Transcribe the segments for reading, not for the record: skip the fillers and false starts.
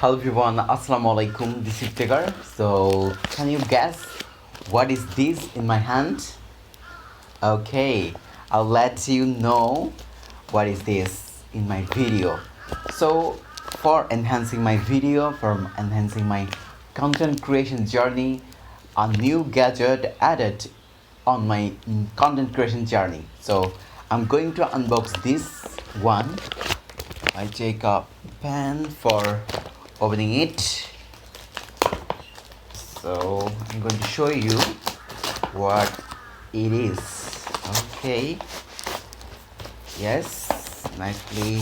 Hello everyone, Assalamu alaikum. This is Tigger. So, can you guess what is this in my hand? Okay, I'll let you know what is this in my video. So, for enhancing my video, for enhancing my content creation journey, a new gadget added on my content creation journey. So, I'm going to unbox this one. I take a pen for opening it. So I'm going to show you what it is. Okay, yes, nicely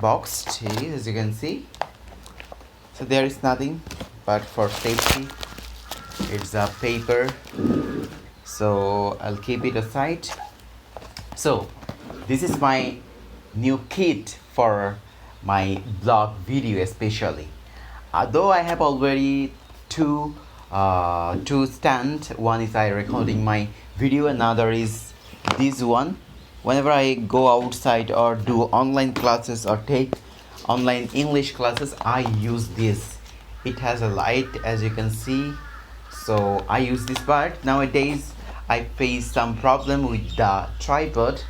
boxed it is, as you can see. So there is nothing but for safety, it's a paper, so I'll keep it aside. So this is my new kit for my blog video, especially though I have already two stand. One is I recording my video, another is this one. Whenever I go outside or do online classes or take online English classes, I use this. It has a light, as you can see, so I use this. But nowadays I face some problem with the tripod.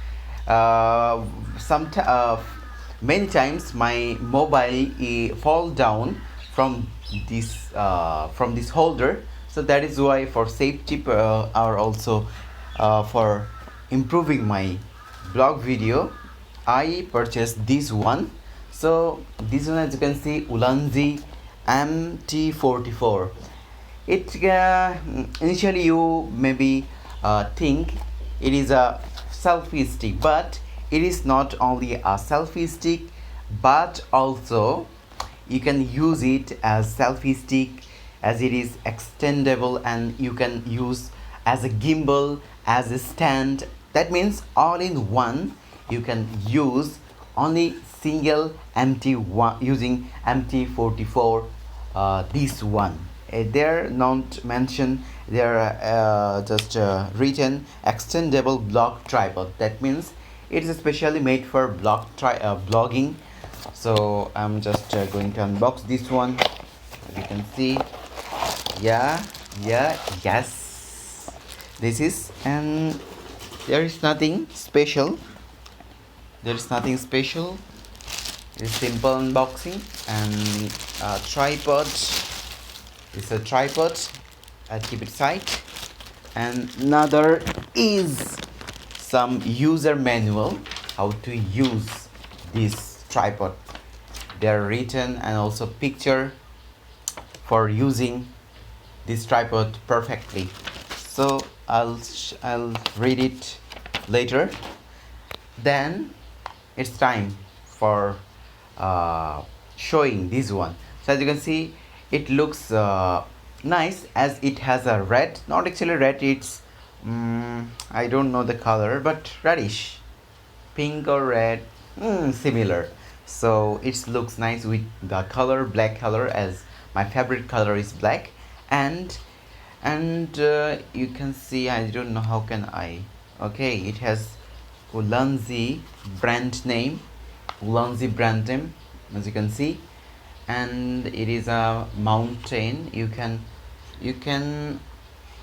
Many times my mobile fall down from this holder, so that is why, for safety or also for improving my blog video, I purchased this one. So this one, as you can see, Ulanzi MT44. It initially you maybe think it is a selfie stick, but it is not only a selfie stick, but also you can use it as selfie stick, as it is extendable, and you can use as a gimbal, as a stand. That means all in one. You can use only single MT1 using MT44. This one, they're not mentioned, they're just written extendable blog tripod. That means it's especially made for blogging. So I'm just going to unbox this one, as you can see. Yes, this is, and there is nothing special. It's simple unboxing. And tripod, it's a tripod. I'll keep it aside. And another is some user manual, how to use this tripod. They're written, and also picture for using this tripod perfectly. So I'll read it later. Then it's time for showing this one. So as you can see, it looks nice, as it has a red, not actually red, it's I don't know the color, but reddish, pink or red, similar. So it looks nice with the color, black color, as my favorite color is black. And you can see, I don't know how can I, okay, it has Ulanzi brand name, as you can see. And it is a mountain. You can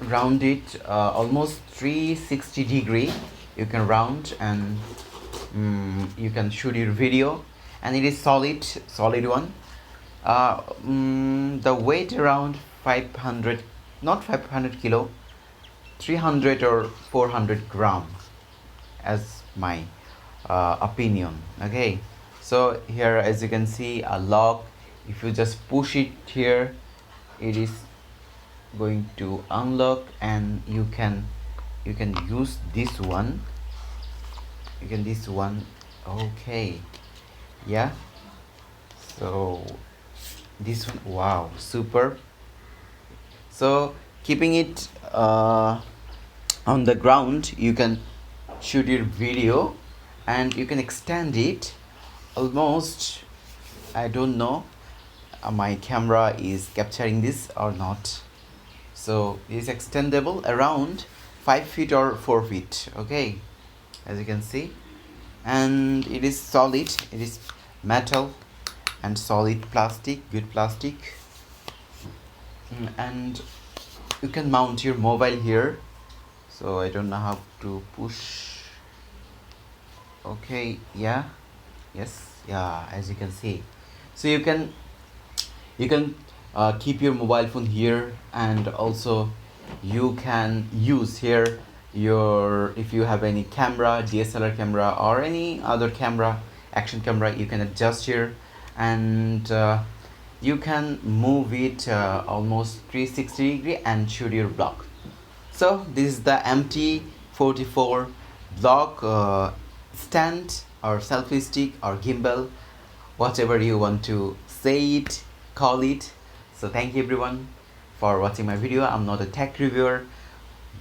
round it almost 360 degree. You can round, and you can shoot your video. And it is solid one. The weight around 500, not 500 kilo, 300 or 400 gram, as my opinion. Okay, so here, as you can see, a lock. If you just push it here, it is going to unlock, and you can use this one. Okay, yeah. So this one, wow, super. So keeping it on the ground, you can shoot your video, and you can extend it almost, I don't know, my camera is capturing this or not. So it is extendable around 5 feet or 4 feet. Okay, as you can see. And it is solid, it is metal, and solid plastic, good plastic. And you can mount your mobile here, so I don't know how to push. Okay, yeah, yes, yeah, as you can see. So you can keep your mobile phone here, and also you can use here your, if you have any camera, DSLR camera or any other camera, action camera, you can adjust here, and you can move it almost 360 degree and shoot your vlog. So this is the MT44 vlog stand or selfie stick or gimbal, whatever you want to say it, call it. So thank you everyone for watching my video. I'm not a tech reviewer,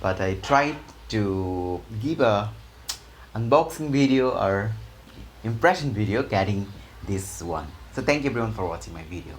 but I tried to give a unboxing video or impression video getting this one. So thank you everyone for watching my video.